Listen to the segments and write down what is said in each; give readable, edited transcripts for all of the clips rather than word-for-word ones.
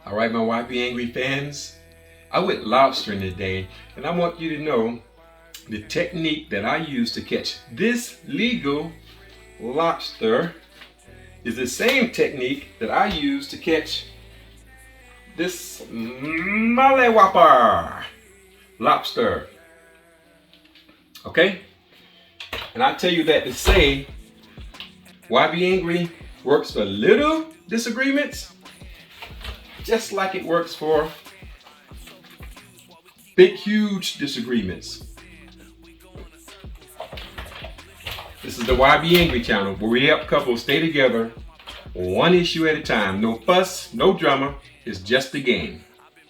All right, my YBAngry fans, I went lobstering today, and I want you to know the technique that I use to catch this legal lobster is the same technique that I use to catch this Whopper lobster. Okay? And I tell you that to say YBAngry works for little disagreements just like it works for big, huge disagreements. This is the YBAngry channel where we help couples stay together one issue at a time. No fuss, no drama, it's just a game.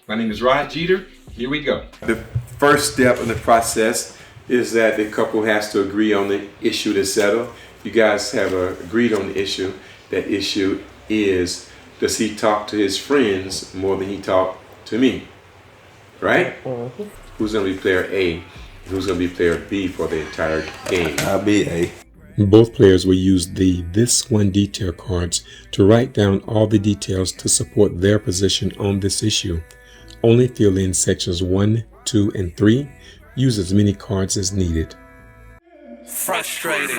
My name is Rod Jeter. Here we go. The first step in the process is that the couple has to agree on the issue to settle. You guys have agreed on the issue. That issue is, does he talk to his friends more than he talked to me? Right? Mm-hmm. Who's going to be player A? Who's going to be player B for the entire game? I'll be A. Both players will use the This One detail cards to write down all the details to support their position on this issue. Only fill in sections 1, 2, and 3. Use as many cards as needed. Frustrated.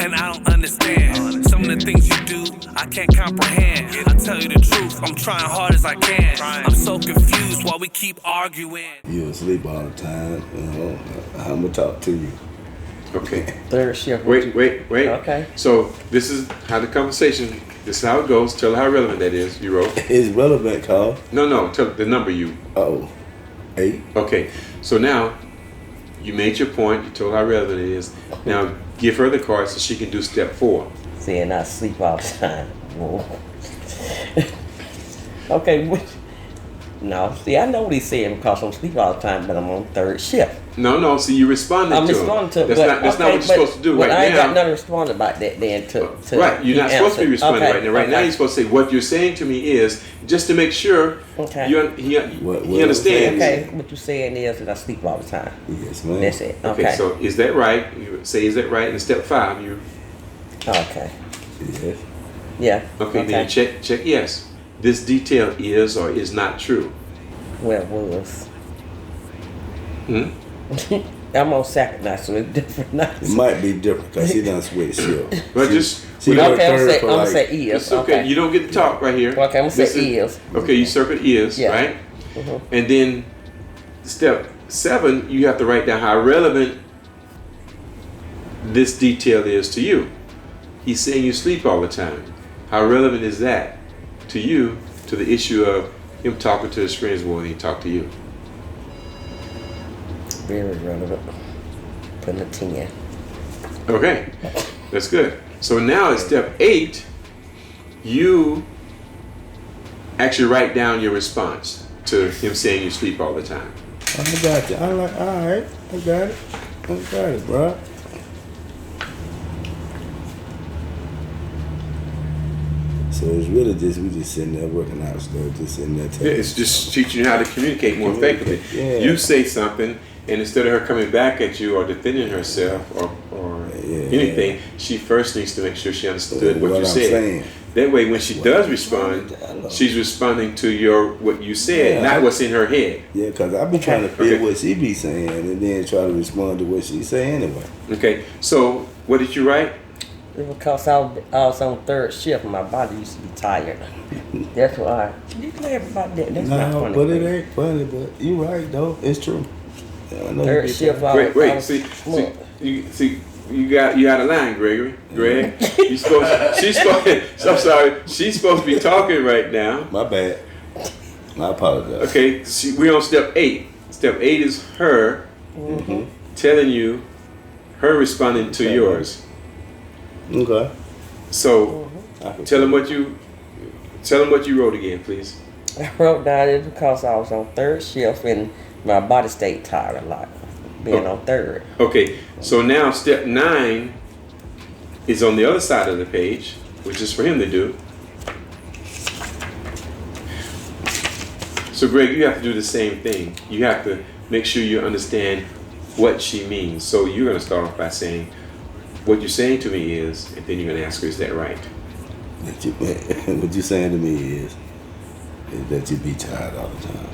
And I don't understand some of the things you do. I can't comprehend. I tell you the truth, I'm trying hard as I can. I'm so confused while we keep arguing. You asleep all the time. You know, I'm gonna talk to you. Okay. Third shift. Wait. Okay. So this is how the conversation. This is how it goes. Tell her how relevant that is. You wrote. It's relevant, Carl. No. Tell the number you. Oh, 8. Okay. So now you made your point. You told how relevant it is. Now give her the card so she can do step 4. Saying I sleep all the time. Okay. No, see, I know what he's saying because I'm sleep all the time, but I'm on third shift. No. See, you responded I'm to responding him. to That's not what you're supposed to do right now. I ain't got nothing to respond about that then. Right, you're not supposed to be responding right now. Right now, you're supposed to say what you're saying to me is just to make sure he understands. Okay, what you're saying is that I sleep all the time. Yes, man. That's it. Okay, so is that right? You say, is that right? In step 5, you. Okay. Yes. Yeah. Okay, then check yes. This detail is or is not true. Well, it was. I'm on second night, so it's different nights. It might be different because he done switch shift. But okay, I'm gonna say is. It's okay. You don't get to talk right here. Okay, I'm gonna say is. Okay, you circle is, right? Mm-hmm. And then step 7, you have to write down how relevant this detail is to you. He's saying you sleep all the time. How relevant is that to you, to the issue of him talking to his friends more than he talked to you? Very relevant. Putting a 10. Okay, that's good. So now at step 8, you actually write down your response to him saying you sleep all the time. I got you. I'm like, all right, I got it, bro. So it's really just, we just sitting there working out stuff, just sitting there. Yeah, it's just teaching you how to communicate more effectively. Yeah. You say something, and instead of her coming back at you or defending herself or anything, she first needs to make sure she understood what you said. Saying. That way, when she does respond, she's responding to what you said, not what's in her head. Yeah, because I be trying to feel what she be saying and then try to respond to what she say anyway. Okay, so what did you write? Because I was on third shift, my body used to be tired. That's why. You can laugh about that. That's not funny. But it ain't funny. But you right though. It's true. Yeah, I know third shift. Wait. See, you got a line, Gregory. Greg, she's supposed to be talking right now. My bad. I apologize. Okay, we're on step 8. Step 8 is her telling you, her responding to yours. Okay. So tell them what you wrote again, please. I wrote down it because I was on third shift and my body stayed tired a lot, being on third. Okay, so now step 9 is on the other side of the page, which is for him to do. So Greg, you have to do the same thing. You have to make sure you understand what she means. So you're going to start off by saying, what you're saying to me is, and then you're going to ask her, is that right? What you saying to me is, is that you be tired all the time.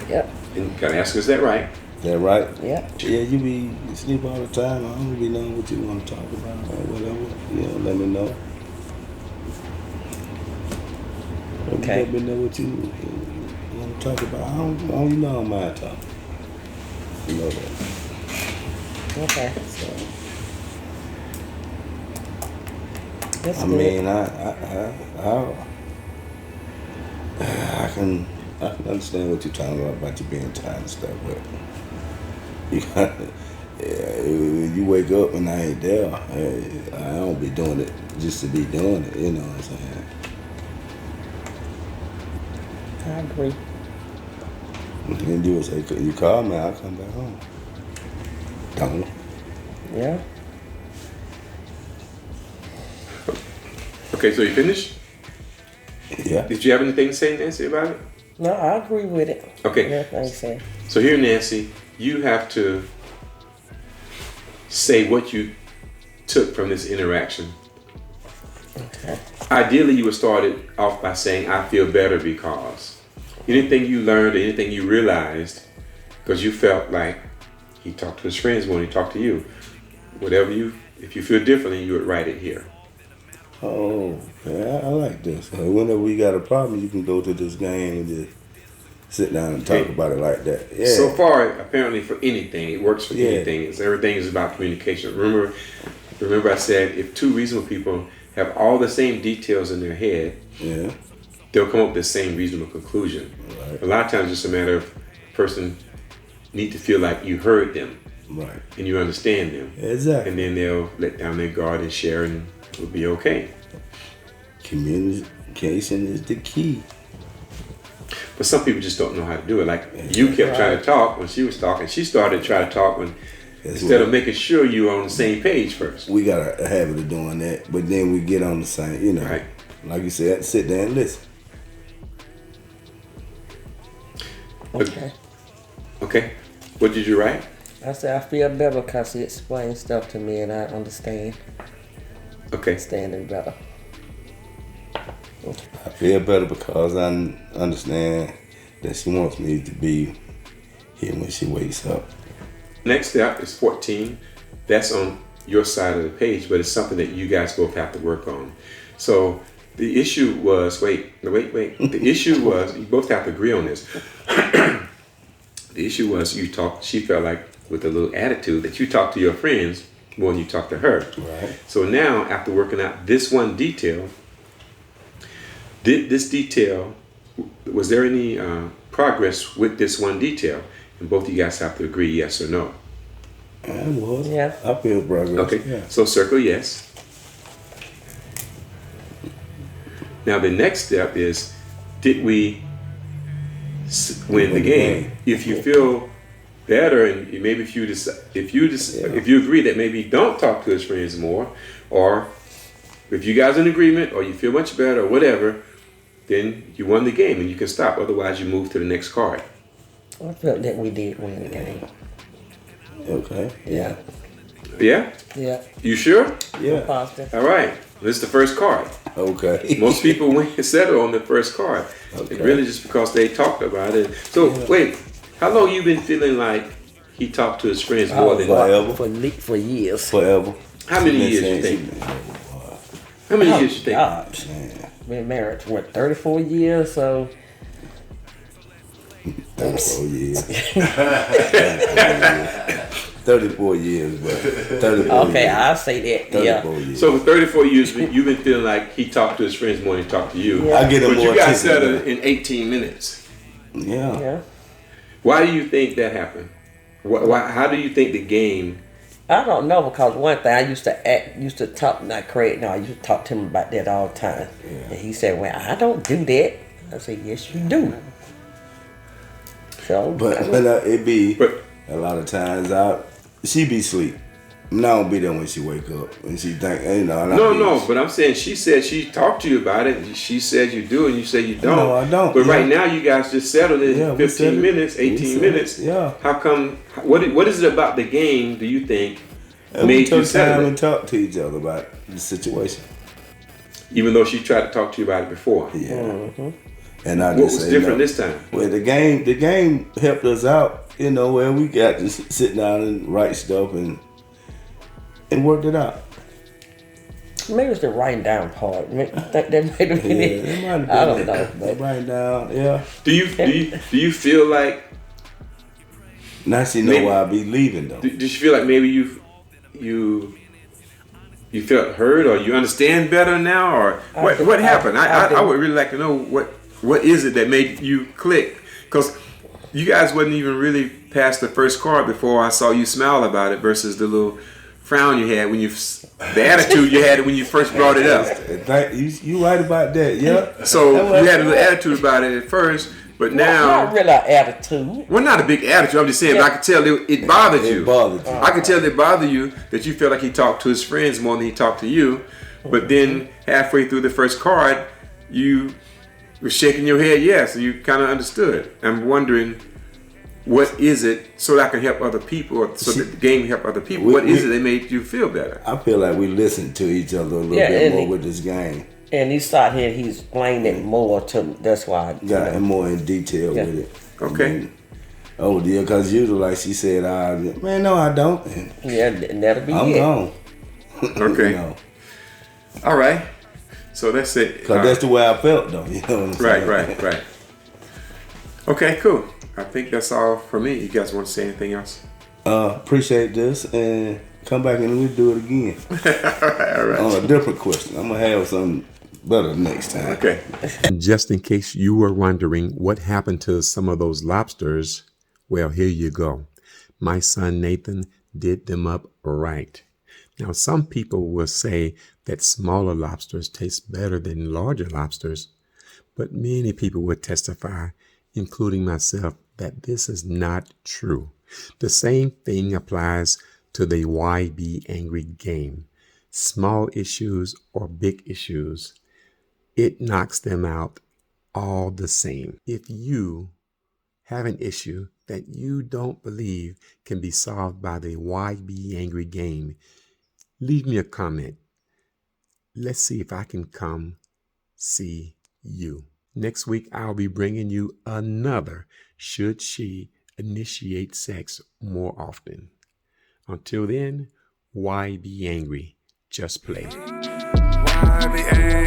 Yep. And can I ask, is that right? Is that right? Yeah. Yeah, you sleep all the time. I don't be knowing what you want to talk about or whatever. Let me know. Okay. Let me know what you want to talk about. I don't mind talking. You know that. Okay. So. That's I good. mean, I can understand what you're talking about you being tired and stuff, but you got when you wake up and I ain't there, I don't be doing it just to be doing it. You know what I'm saying? I agree. And you would say, you call me, I'll come back home. Don't. Yeah. Okay, so you finished? Yeah. Did you have anything to say, Nancy, about it? No, I agree with it. Okay. Everything you say. So here, Nancy, you have to say what you took from this interaction. Okay. Ideally, you would start it off by saying, I feel better because. Anything you learned or anything you realized, because you felt like he talked to his friends more than he talked to you. If you feel differently, you would write it here. Oh, man, I like this. Whenever we got a problem, you can go to this game and just sit down and talk about it like that. Yeah. So far, apparently for anything, it works for Yeah. anything. Everything is about communication. Remember I said if two reasonable people have all the same details in their head, Yeah. they'll come up with the same reasonable conclusion. Right. A lot of times it's a matter of a person need to feel like you heard them Right. and you understand them. Exactly. And then they'll let down their guard and share and it'll be okay. Communication is the key. But some people just don't know how to do it. Like you kept trying to talk when she was talking. She started trying to talk instead of making sure you were on the same page first. We got a habit of doing that, but then we get on the same, Right. like you said, sit there and listen. Okay. Okay. What did you write? I said I feel better because he explained stuff to me and I understand. Okay. Understanding better. I feel better because I understand that she wants me to be here when she wakes up. Next step is 14. That's on your side of the page, but it's something that you guys both have to work on. So the issue was, wait. The issue was, you both have to agree on this. The issue was she felt like with a little attitude that you talked to your friends more than you talked to her. Right. So now, after working out this one detail, was there any progress with this one detail? And both of you guys have to agree yes or no. I was. Yeah. I feel progress. Okay, Yeah. so circle yes. Now the next step is, did we win the game? If you feel better, and maybe if you agree that maybe don't talk to his friends more, or if you guys are in agreement, or you feel much better, or whatever, then you won the game and you can stop. Otherwise, you move to the next card. I felt that we did win the game. Okay. Yeah. Yeah? Yeah. You sure? Yeah. Positive. All right. This is the first card. Okay. Most people settle on the first card. Okay. It really just because they talked about it. So wait, how long you been feeling like he talked to his friends more than forever. For years. Forever. How many years you think? How many years you think? Gosh. Been married for 34 years, so 34 years. 34 years, but 34 okay, years. I'll say that. Yeah. 34 years. So for 34 years, you've been feeling like he talked to his friends more than he talked to you. Yeah. I get him But more you got attention. settled in 18 minutes. Yeah. Yeah. Why do you think that happened? How do you think the game? I don't know, because one thing I used to talk, not Craig, no, I used to talk to him about that all the time. Yeah. And he said, well, I don't do that. I said, yes, you do. So, But it be a lot of times she be asleep. And I don't be there when she wake up and she think, No, but I'm saying she said she talked to you about it. She said you do, and you say you don't. No, I don't. But Yeah. right now, you guys just settled in Yeah, we 15 settled. minutes, We 18 settled. minutes. Yeah. How come? What is it about the game? Do you think And we made you took time settle and it? talk to each other about the situation. even though she tried to talk to you about it before. Yeah. Mm-hmm. And I What just was say, different no. this time? Well, the game helped us out, you know, where we got to sit down and write stuff and worked it out. Maybe it's the writing down part. That might have been it. It might have been I don't know. But write down, yeah. Do you feel like? Now she know why I be leaving though. Did you feel like maybe you felt heard, or you understand better now, or what happened? I would really like to know what is it that made you click, because you guys wasn't even really past the first card before I saw you smile about it versus the little frown you had when the attitude you had when you first brought it up. You right about that, yeah. So you had a little attitude about it at first, but now not really an attitude. well, not a big attitude. I'm just saying, but I could tell it bothered you. It bothered you. I could tell it bothered you that you felt like he talked to his friends more than he talked to you. But then halfway through the first card, you were shaking your head yes, so you kind of understood. I'm wondering, what is it so that I can help other people, or so that the game can help other people? What is it that made you feel better? I feel like we listened to each other a little bit more with this game. And he started here, he's explaining it more to me. That's why. Got more in detail with it. Okay. Oh dear, because usually, like she said, man, no, I don't. And yeah, that'll be I'm it. gone. Okay. You know? All right. So that's it. Because that's the way I felt, though. You know what I'm saying? Right. Okay, cool. I think that's all for me. You guys want to say anything else? Appreciate this, and come back and we'll do it again. All right. On a different question. I'm going to have something better next time. Okay. Just in case you were wondering what happened to some of those lobsters, well, here you go. My son Nathan did them up right. Now, some people will say that smaller lobsters taste better than larger lobsters, but many people would testify, including myself, that this is not true. The same thing applies to the YBAngry game. Small issues or big issues, it knocks them out all the same. If you have an issue that you don't believe can be solved by the YBAngry game, leave me a comment. Let's see if I can come see you. Next week, I'll be bringing you another Should She Initiate Sex More Often? Until then, why be angry? Just play. YBAngry.